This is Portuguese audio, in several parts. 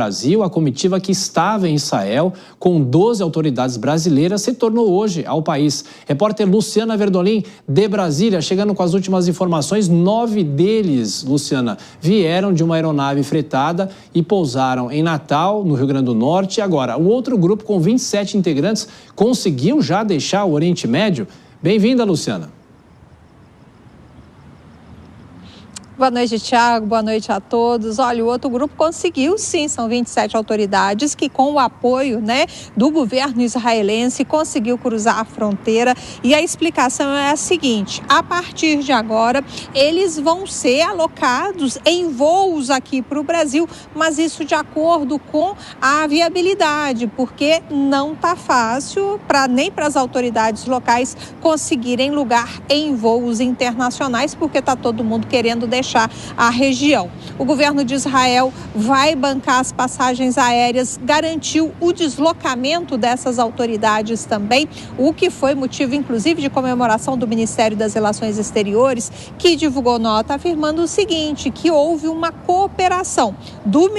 Brasil, a comitiva que estava em Israel com 12 autoridades brasileiras retornou hoje ao país. Repórter Luciana Verdolim, de Brasília, chegando com as últimas informações. 9 deles, Luciana, vieram de uma aeronave fretada e pousaram em Natal, no Rio Grande do Norte. Agora, o outro grupo, com 27 integrantes, conseguiu já deixar o Oriente Médio? Bem-vinda, Luciana. Boa noite, Thiago. Boa noite a todos. Olha, o outro grupo conseguiu, sim, são 27 autoridades que, com o apoio, do governo israelense, conseguiu cruzar a fronteira. E a explicação é a seguinte: a partir de agora, eles vão ser alocados em voos aqui para o Brasil, mas isso de acordo com a viabilidade, porque não está fácil nem para as autoridades locais conseguirem lugar em voos internacionais, porque está todo mundo querendo deixar a região. O governo de Israel vai bancar as passagens aéreas, garantiu o deslocamento dessas autoridades também, o que foi motivo, inclusive, de comemoração do Ministério das Relações Exteriores, que divulgou nota afirmando o seguinte, que houve uma cooperação do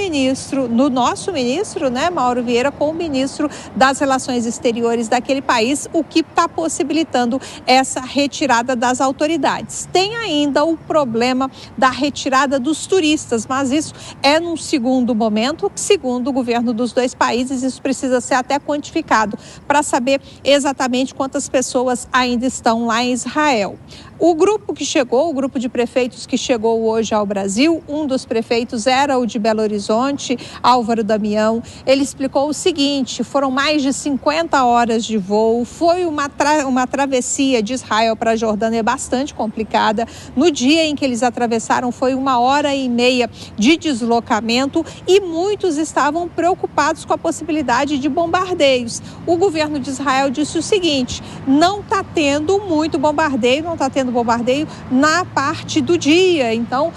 nosso ministro, Mauro Vieira, com o ministro das Relações Exteriores daquele país, o que está possibilitando essa retirada das autoridades. Tem ainda o problema da retirada dos turistas, mas isso é num segundo momento, segundo o governo dos dois países, isso precisa ser até quantificado para saber exatamente quantas pessoas ainda estão lá em Israel. O grupo que chegou, o grupo de prefeitos que chegou hoje ao Brasil, um dos prefeitos era o de Belo Horizonte, Álvaro Damião. Ele explicou o seguinte: foram mais de 50 horas de voo, foi uma travessia de Israel para a Jordânia bastante complicada. No dia em que eles atravessaram foi 1h30 de deslocamento e muitos estavam preocupados com a possibilidade de bombardeios. O governo de Israel disse o seguinte: não está tendo muito bombardeio, não está tendo bombardeio na parte do dia, então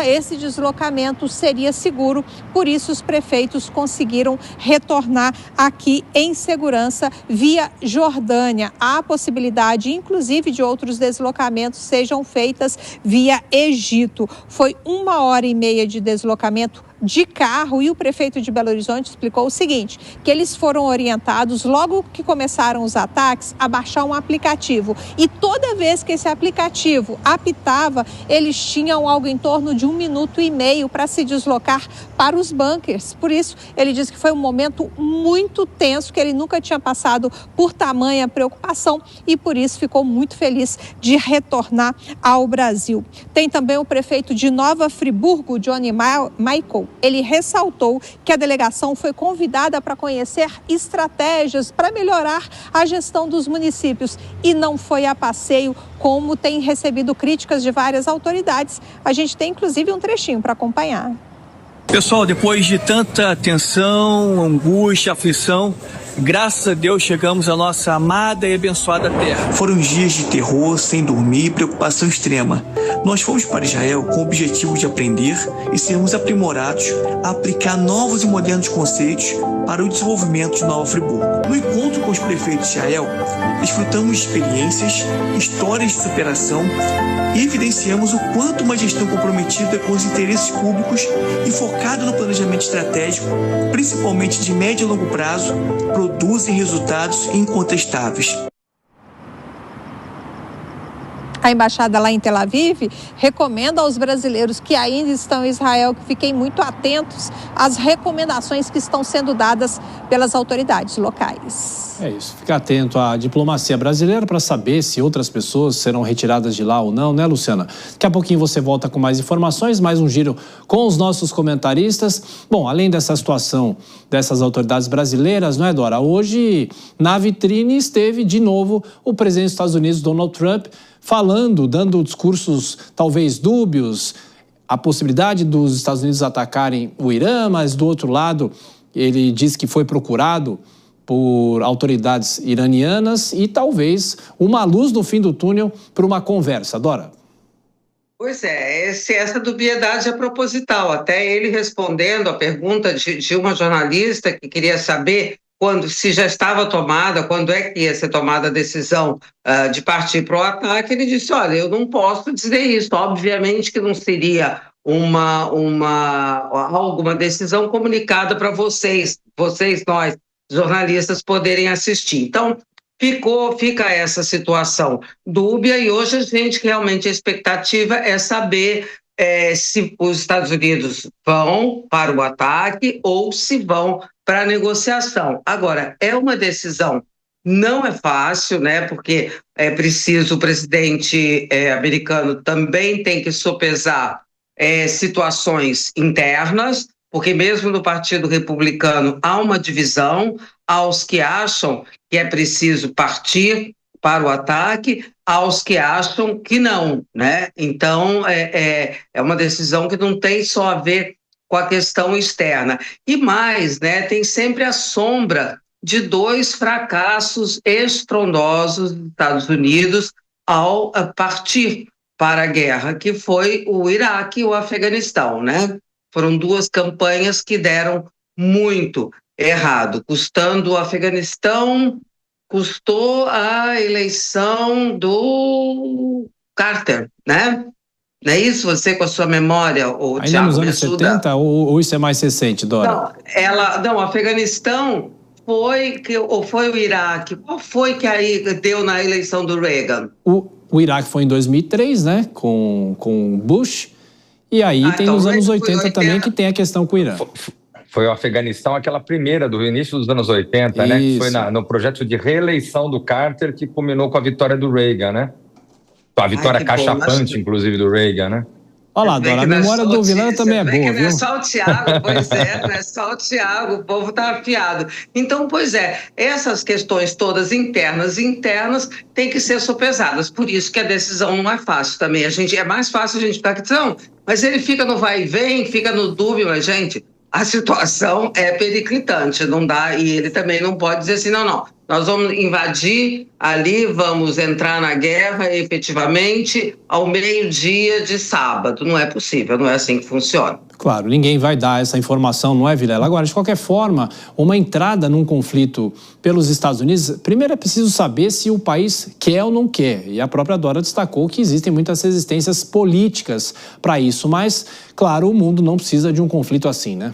esse deslocamento seria seguro, por isso os prefeitos conseguiram retornar aqui em segurança via Jordânia. Há possibilidade, inclusive, de outros deslocamentos sejam feitas via Egito. Foi 1h30 de deslocamento de carro, e o prefeito de Belo Horizonte explicou o seguinte, que eles foram orientados, logo que começaram os ataques, a baixar um aplicativo, e toda vez que esse aplicativo apitava, eles tinham algo em torno de 1,5 minutos para se deslocar para os bunkers. Por isso, ele disse que foi um momento muito tenso, que ele nunca tinha passado por tamanha preocupação e por isso ficou muito feliz de retornar ao Brasil. Tem também o prefeito de Nova Friburgo, Johnny Michael. Ele ressaltou que a delegação foi convidada para conhecer estratégias para melhorar a gestão dos municípios e não foi a passeio, como tem recebido críticas de várias autoridades. A gente tem, inclusive, um trechinho para acompanhar. Pessoal, depois de tanta tensão, angústia, aflição, graças a Deus chegamos à nossa amada e abençoada terra. Foram dias de terror, sem dormir e preocupação extrema. Nós fomos para Israel com o objetivo de aprender e sermos aprimorados a aplicar novos e modernos conceitos para o desenvolvimento de Nova Friburgo. No encontro com os prefeitos de Israel, desfrutamos de experiências, histórias de superação e evidenciamos o quanto uma gestão comprometida com os interesses públicos e focada no planejamento estratégico, principalmente de médio e longo prazo, produzem resultados incontestáveis. A embaixada lá em Tel Aviv recomenda aos brasileiros que ainda estão em Israel que fiquem muito atentos às recomendações que estão sendo dadas pelas autoridades locais. É isso, ficar atento à diplomacia brasileira para saber se outras pessoas serão retiradas de lá ou não, né, Luciana? Daqui a pouquinho você volta com mais informações, mais um giro com os nossos comentaristas. Bom, além dessa situação dessas autoridades brasileiras, não é, Dora? Hoje, na vitrine, esteve de novo o presidente dos Estados Unidos, Donald Trump, falando, dando discursos talvez dúbios, a possibilidade dos Estados Unidos atacarem o Irã, mas do outro lado ele diz que foi procurado por autoridades iranianas e talvez uma luz no fim do túnel para uma conversa. Dora? Pois é, essa dubiedade é proposital. Até ele respondendo a pergunta de uma jornalista que queria saber se já estava tomada, quando é que ia ser tomada a decisão de partir para o ataque, ele disse, olha, eu não posso dizer isso, obviamente que não seria alguma decisão comunicada para nós, jornalistas, poderem assistir. Então, fica essa situação dúbia e hoje realmente a expectativa é saber se os Estados Unidos vão para o ataque ou se vão para a negociação. Agora, é uma decisão, não é fácil, né? Porque é preciso, o presidente americano também tem que sopesar situações internas, porque mesmo no Partido Republicano há uma divisão, aos que acham que é preciso partir para o ataque, aos que acham que não, né? Então, é uma decisão que não tem só a ver com a questão externa. E mais, né, tem sempre a sombra de dois fracassos estrondosos dos Estados Unidos ao partir para a guerra, que foi o Iraque e o Afeganistão, né? Foram duas campanhas que deram muito errado, custando o Afeganistão, custou a eleição do Carter, né? Não é isso? Você com a sua memória, o Ainda Thiago, nos me anos ajuda? 70 ou isso é mais recente, Dora? Não, o Afeganistão ou foi o Iraque? Qual foi que aí deu na eleição do Reagan? O Iraque foi em 2003, né, com Bush, e aí tem então, nos anos foi 80 também, que tem a questão com o Irã. Foi o Afeganistão, aquela primeira do início dos anos 80, né? Que foi no projeto de reeleição do Carter, que culminou com a vitória do Reagan, né? A vitória cachapante, inclusive, do Reagan, né? Olha lá, Dora, a memória do Vilana também é boa, viu? Não é só o Thiago, pois é, não é só o Thiago, o povo tá afiado. Então, pois é, essas questões todas internas têm que ser sopesadas, por isso que a decisão não é fácil também. É mais fácil a gente ficar aqui, não, mas ele fica no vai e vem, fica no dúbio, mas, gente, a situação é periclitante, não dá, e ele também não pode dizer assim, não, nós vamos invadir ali, vamos entrar na guerra efetivamente ao meio-dia de sábado. Não é possível, não é assim que funciona. Claro, ninguém vai dar essa informação, não é, Vilela? Agora, de qualquer forma, uma entrada num conflito pelos Estados Unidos, primeiro é preciso saber se o país quer ou não quer. E a própria Dora destacou que existem muitas resistências políticas para isso, mas, claro, o mundo não precisa de um conflito assim, né?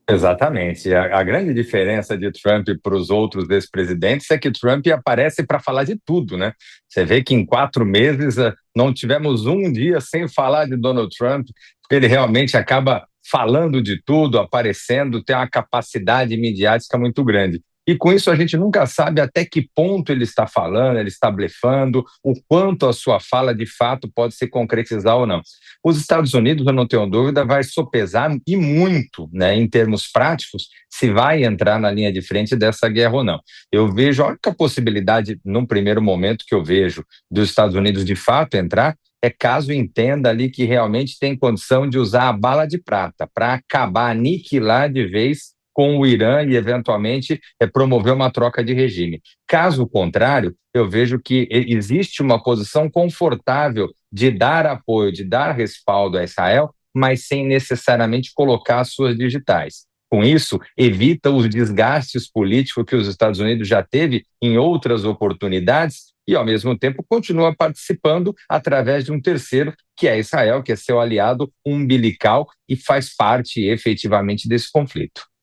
Exatamente. A grande diferença de Trump para os outros ex-presidentes é que Trump aparece para falar de tudo, né? Você vê que em 4 meses não tivemos um dia sem falar de Donald Trump, porque ele realmente acaba falando de tudo, aparecendo, tem uma capacidade midiática muito grande. E com isso a gente nunca sabe até que ponto ele está falando, ele está blefando, o quanto a sua fala de fato pode se concretizar ou não. Os Estados Unidos, eu não tenho dúvida, vai sopesar e muito, né, em termos práticos, se vai entrar na linha de frente dessa guerra ou não. Eu vejo a única possibilidade, num primeiro momento, que eu vejo dos Estados Unidos de fato entrar, é caso entenda ali que realmente tem condição de usar a bala de prata para acabar, aniquilar de vez com o Irã e, eventualmente, promover uma troca de regime. Caso contrário, eu vejo que existe uma posição confortável de dar apoio, de dar respaldo a Israel, mas sem necessariamente colocar as suas digitais. Com isso, evita os desgastes políticos que os Estados Unidos já teve em outras oportunidades e, ao mesmo tempo, continua participando através de um terceiro, que é Israel, que é seu aliado umbilical e faz parte efetivamente desse conflito.